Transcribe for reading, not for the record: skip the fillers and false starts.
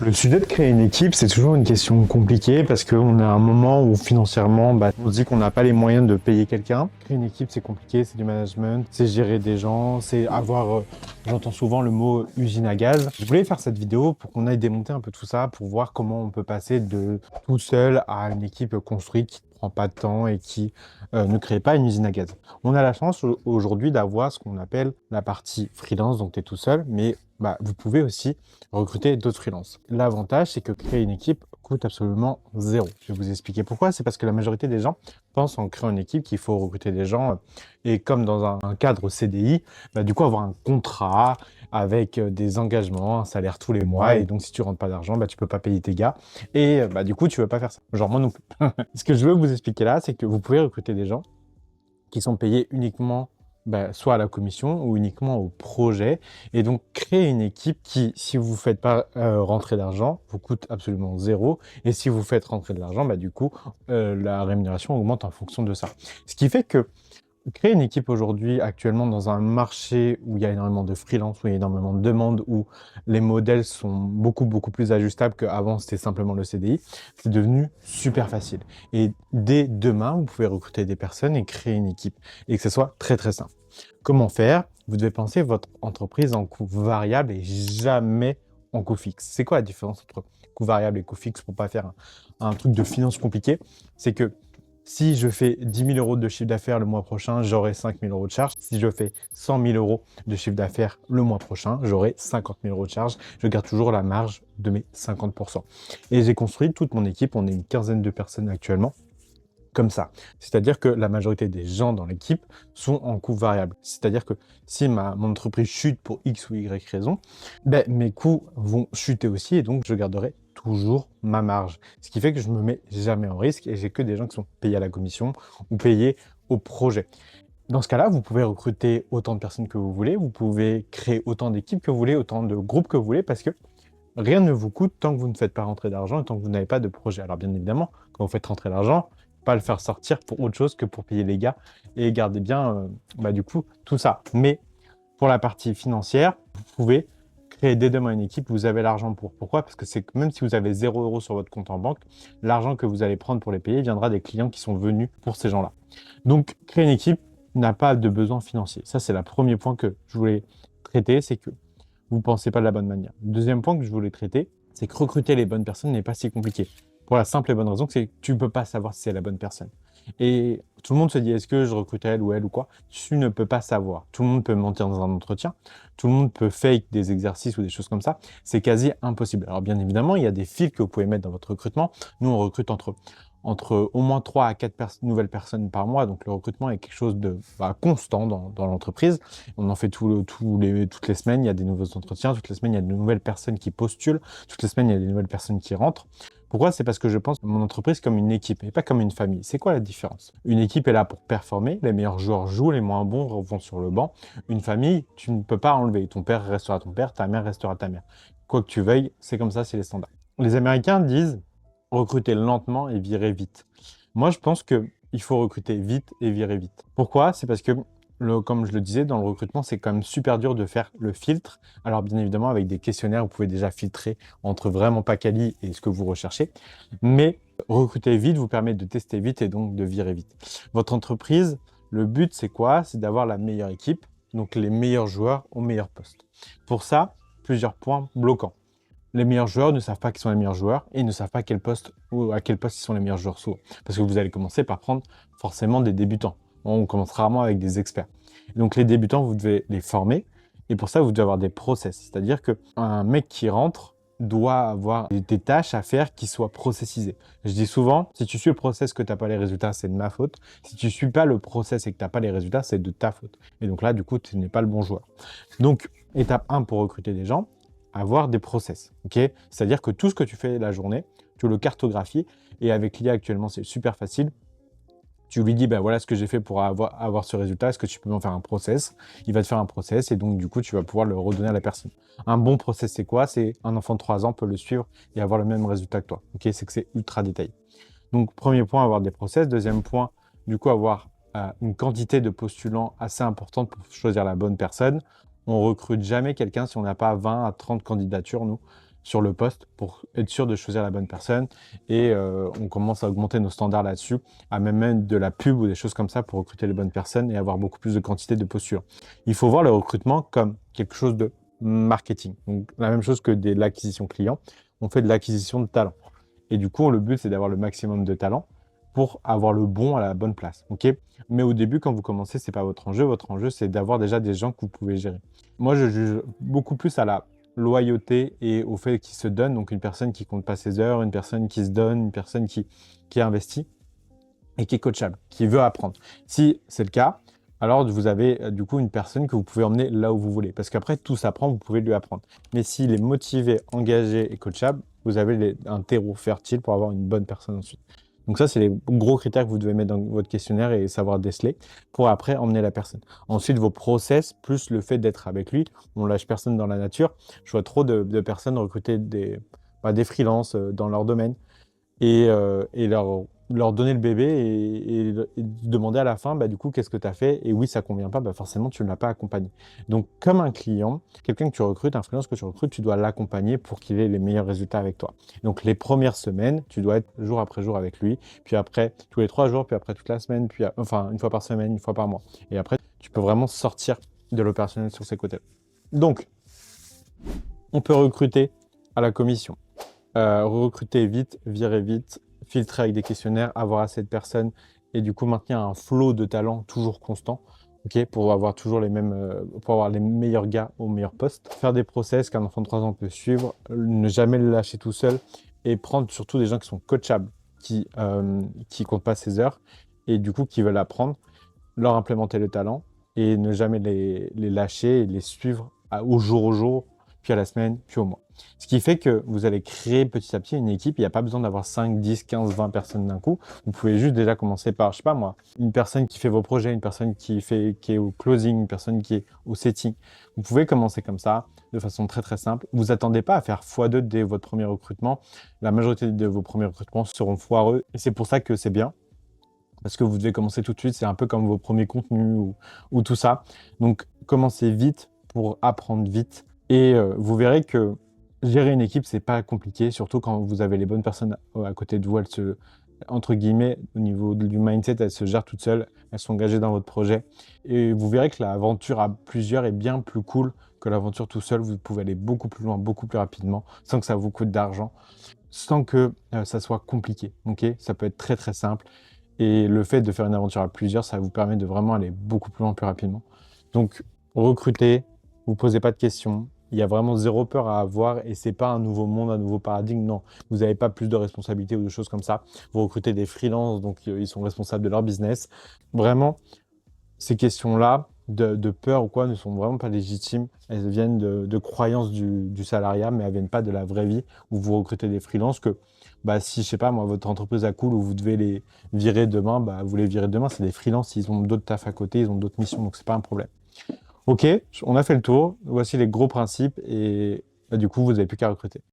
Le sujet de créer une équipe, c'est toujours une question compliquée parce qu'on a un moment où financièrement, on se dit qu'on n'a pas les moyens de payer quelqu'un. Créer une équipe, c'est compliqué, c'est du management, c'est gérer des gens, c'est avoir, j'entends souvent le mot usine à gaz. Je voulais faire cette vidéo pour qu'on aille démonter un peu tout ça, pour voir comment on peut passer de tout seul à une équipe construite qui ne prend pas de temps et qui ne crée pas une usine à gaz. On a la chance aujourd'hui d'avoir ce qu'on appelle la partie freelance, donc tu es tout seul, mais vous pouvez aussi recruter d'autres freelances. L'avantage, c'est que créer une équipe coûte absolument zéro. Je vais vous expliquer pourquoi. C'est parce que la majorité des gens pensent en créant une équipe qu'il faut recruter des gens et comme dans un cadre CDI, du coup avoir un contrat avec des engagements, un salaire tous les mois et donc si tu rentres pas d'argent, tu peux pas payer tes gars et du coup tu veux pas faire ça. Genre moi non plus. Ce que je veux vous expliquer là, c'est que vous pouvez recruter des gens qui sont payés uniquement soit à la commission ou uniquement au projet. Et donc, créer une équipe qui, si vous ne faites pas rentrer d'argent, vous coûte absolument zéro. Et si vous faites rentrer de l'argent, du coup, la rémunération augmente en fonction de ça. Ce qui fait que créer une équipe aujourd'hui, actuellement, dans un marché où il y a énormément de freelance, où il y a énormément de demandes, où les modèles sont beaucoup plus ajustables qu'avant, c'était simplement le CDI, c'est devenu super facile. Et dès demain, vous pouvez recruter des personnes et créer une équipe, et que ce soit très simple. Comment faire? Vous devez penser votre entreprise en coût variable et jamais en coût fixe. C'est quoi la différence entre coût variable et coût fixe pour pas faire un truc de finance compliqué? C'est que si je fais 10 000 euros de chiffre d'affaires le mois prochain, j'aurai 5 000 euros de charge. Si je fais 100 000 euros de chiffre d'affaires le mois prochain, j'aurai 50 000 euros de charge. Je garde toujours la marge de mes 50%. Et j'ai construit toute mon équipe, on est une quinzaine de personnes actuellement, comme ça. C'est-à-dire que la majorité des gens dans l'équipe sont en coût variable. C'est-à-dire que si mon entreprise chute pour X ou Y raison, mes coûts vont chuter aussi et donc je garderai toujours ma marge. Ce qui fait que je ne me mets jamais en risque et j'ai que des gens qui sont payés à la commission ou payés au projet. Dans ce cas-là, vous pouvez recruter autant de personnes que vous voulez, vous pouvez créer autant d'équipes que vous voulez, autant de groupes que vous voulez parce que rien ne vous coûte tant que vous ne faites pas rentrer d'argent et tant que vous n'avez pas de projet. Alors bien évidemment, quand vous faites rentrer l'argent, pas le faire sortir pour autre chose que pour payer les gars et garder bien du coup tout ça. Mais pour la partie financière, vous pouvez créer dès demain une équipe, vous avez l'argent pour. Pourquoi? Parce que c'est que même si vous avez 0 € sur votre compte en banque, l'argent que vous allez prendre pour les payer viendra des clients qui sont venus pour ces gens-là. Donc créer une équipe n'a pas de besoin financier. Ça, c'est le premier point que je voulais traiter, c'est que vous ne pensez pas de la bonne manière. Le deuxième point que je voulais traiter, c'est que recruter les bonnes personnes n'est pas si compliqué. Pour la simple et bonne raison que c'est que tu ne peux pas savoir si c'est la bonne personne. Et tout le monde se dit, est-ce que je recrute elle ou quoi? Tu ne peux pas savoir. Tout le monde peut mentir dans un entretien. Tout le monde peut fake des exercices ou des choses comme ça. C'est quasi impossible. Alors bien évidemment, il y a des fils que vous pouvez mettre dans votre recrutement. Nous, on recrute entre au moins 3 à 4 nouvelles personnes par mois. Donc le recrutement est quelque chose de constant dans l'entreprise. On en fait toutes les semaines, il y a des nouveaux entretiens. Toutes les semaines, il y a de nouvelles personnes qui postulent. Toutes les semaines, il y a des nouvelles personnes qui rentrent. Pourquoi? C'est parce que je pense à mon entreprise comme une équipe et pas comme une famille. C'est quoi la différence? Une équipe est là pour performer, les meilleurs joueurs jouent, les moins bons vont sur le banc. Une famille, tu ne peux pas enlever. Ton père restera ton père, ta mère restera ta mère. Quoi que tu veuilles, c'est comme ça, c'est les standards. Les Américains disent recruter lentement et virer vite. Moi, je pense qu'il faut recruter vite et virer vite. Pourquoi? C'est parce que comme je le disais, dans le recrutement, c'est quand même super dur de faire le filtre. Alors, bien évidemment, avec des questionnaires, vous pouvez déjà filtrer entre vraiment pas quali et ce que vous recherchez. Mais recruter vite vous permet de tester vite et donc de virer vite. Votre entreprise, le but, c'est quoi? C'est d'avoir la meilleure équipe, donc les meilleurs joueurs au meilleur poste. Pour ça, plusieurs points bloquants. Les meilleurs joueurs ne savent pas qui sont les meilleurs joueurs et ne savent pas à quel poste ils sont les meilleurs joueurs souvent. Parce que vous allez commencer par prendre forcément des débutants. On commence rarement avec des experts. Donc les débutants, vous devez les former et pour ça, vous devez avoir des process. C'est-à-dire qu'un mec qui rentre doit avoir des tâches à faire qui soient processisées. Je dis souvent, si tu suis le process que tu n'as pas les résultats, c'est de ma faute. Si tu ne suis pas le process et que tu n'as pas les résultats, c'est de ta faute. Et donc là, du coup, tu n'es pas le bon joueur. Donc, étape 1 pour recruter des gens, avoir des process. Okay, c'est-à-dire que tout ce que tu fais la journée, tu le cartographies et avec l'IA actuellement, c'est super facile. Tu lui dis, voilà ce que j'ai fait pour avoir ce résultat, est-ce que tu peux m'en faire un process? Il va te faire un process et donc du coup, tu vas pouvoir le redonner à la personne. Un bon process, c'est quoi? C'est un enfant de 3 ans peut le suivre et avoir le même résultat que toi. Okay, c'est que c'est ultra détaillé. Donc, premier point, avoir des process. Deuxième point, du coup, avoir une quantité de postulants assez importante pour choisir la bonne personne. On recrute jamais quelqu'un si on n'a pas 20 à 30 candidatures, nous. sur le poste pour être sûr de choisir la bonne personne. Et on commence à augmenter nos standards là-dessus, à même mettre de la pub ou des choses comme ça pour recruter les bonnes personnes et avoir beaucoup plus de quantité de postures. Il faut voir le recrutement comme quelque chose de marketing. Donc, la même chose que de l'acquisition client, on fait de l'acquisition de talent. Et du coup, le but, c'est d'avoir le maximum de talent pour avoir le bon à la bonne place. Ok. Mais au début, quand vous commencez, ce n'est pas votre enjeu. Votre enjeu, c'est d'avoir déjà des gens que vous pouvez gérer. Moi, je juge beaucoup plus à la loyauté et au fait qu'il se donne. Donc, une personne qui compte pas ses heures, une personne qui se donne, une personne qui investit et qui est coachable, qui veut apprendre. Si c'est le cas, alors vous avez du coup une personne que vous pouvez emmener là où vous voulez. Parce qu'après, tout s'apprend, vous pouvez lui apprendre. Mais s'il est motivé, engagé et coachable, vous avez un terreau fertile pour avoir une bonne personne ensuite. Donc ça, c'est les gros critères que vous devez mettre dans votre questionnaire et savoir déceler pour après emmener la personne. Ensuite, vos process, plus le fait d'être avec lui, on lâche personne dans la nature. Je vois trop de personnes recruter des freelances dans leur domaine et leur donner le bébé et demander à la fin, bah, du coup, qu'est-ce que tu as fait? Et oui, ça convient pas, bah, forcément, tu ne l'as pas accompagné. Donc, comme un client, quelqu'un que tu recrutes, un freelance que tu recrutes, tu dois l'accompagner pour qu'il ait les meilleurs résultats avec toi. Donc, les premières semaines, tu dois être jour après jour avec lui, puis après, tous les 3 jours, puis après toute la semaine, puis enfin, une fois par semaine, une fois par mois. Et après, tu peux vraiment sortir de l'opérationnel sur ces côtés. Donc, on peut recruter à la commission. Recruter vite, virer vite, filtrer avec des questionnaires, avoir assez de personnes et du coup maintenir un flot de talents toujours constant, ok, pour avoir toujours pour avoir les meilleurs gars au meilleur poste. Faire des process qu'un enfant de 3 ans peut suivre, ne jamais le lâcher tout seul et prendre surtout des gens qui sont coachables, qui comptent pas ses heures et du coup qui veulent apprendre, leur implémenter le talent et ne jamais les lâcher et les suivre au jour, puis à la semaine, puis au mois. Ce qui fait que vous allez créer petit à petit une équipe. Il n'y a pas besoin d'avoir 5, 10, 15, 20 personnes d'un coup. Vous pouvez juste déjà commencer par, je sais pas moi, une personne qui fait vos projets, une personne qui est au closing, une personne qui est au setting. Vous pouvez commencer comme ça, de façon très très simple. Vous attendez pas à faire x2 dès votre premier recrutement. La majorité de vos premiers recrutements seront foireux et c'est pour ça que c'est bien. Parce que vous devez commencer tout de suite, c'est un peu comme vos premiers contenus ou tout ça. Donc, commencez vite pour apprendre vite. Et vous verrez que gérer une équipe, c'est pas compliqué, surtout quand vous avez les bonnes personnes à côté de vous. Elles se, entre guillemets, au niveau du mindset, elles se gèrent toutes seules, elles sont engagées dans votre projet. Et vous verrez que l'aventure à plusieurs est bien plus cool que l'aventure tout seul. Vous pouvez aller beaucoup plus loin, beaucoup plus rapidement, sans que ça vous coûte d'argent, sans que ça soit compliqué. Ok, ça peut être très très simple. Et le fait de faire une aventure à plusieurs, ça vous permet de vraiment aller beaucoup plus loin, plus rapidement. Donc, recrutez, vous posez pas de questions. Il y a vraiment zéro peur à avoir et c'est pas un nouveau monde, un nouveau paradigme. Non, vous n'avez pas plus de responsabilités ou de choses comme ça. Vous recrutez des freelances, donc ils sont responsables de leur business. Vraiment, ces questions-là de peur ou quoi ne sont vraiment pas légitimes. Elles viennent de croyances du salariat, mais elles viennent pas de la vraie vie où vous recrutez des freelances que bah, si, je sais pas, moi, votre entreprise a cool ou vous devez les virer demain, bah, vous les virez demain. C'est des freelances, ils ont d'autres tafs à côté, ils ont d'autres missions, donc c'est pas un problème. Ok, on a fait le tour. Voici les gros principes et bah, du coup, vous n'avez plus qu'à recruter.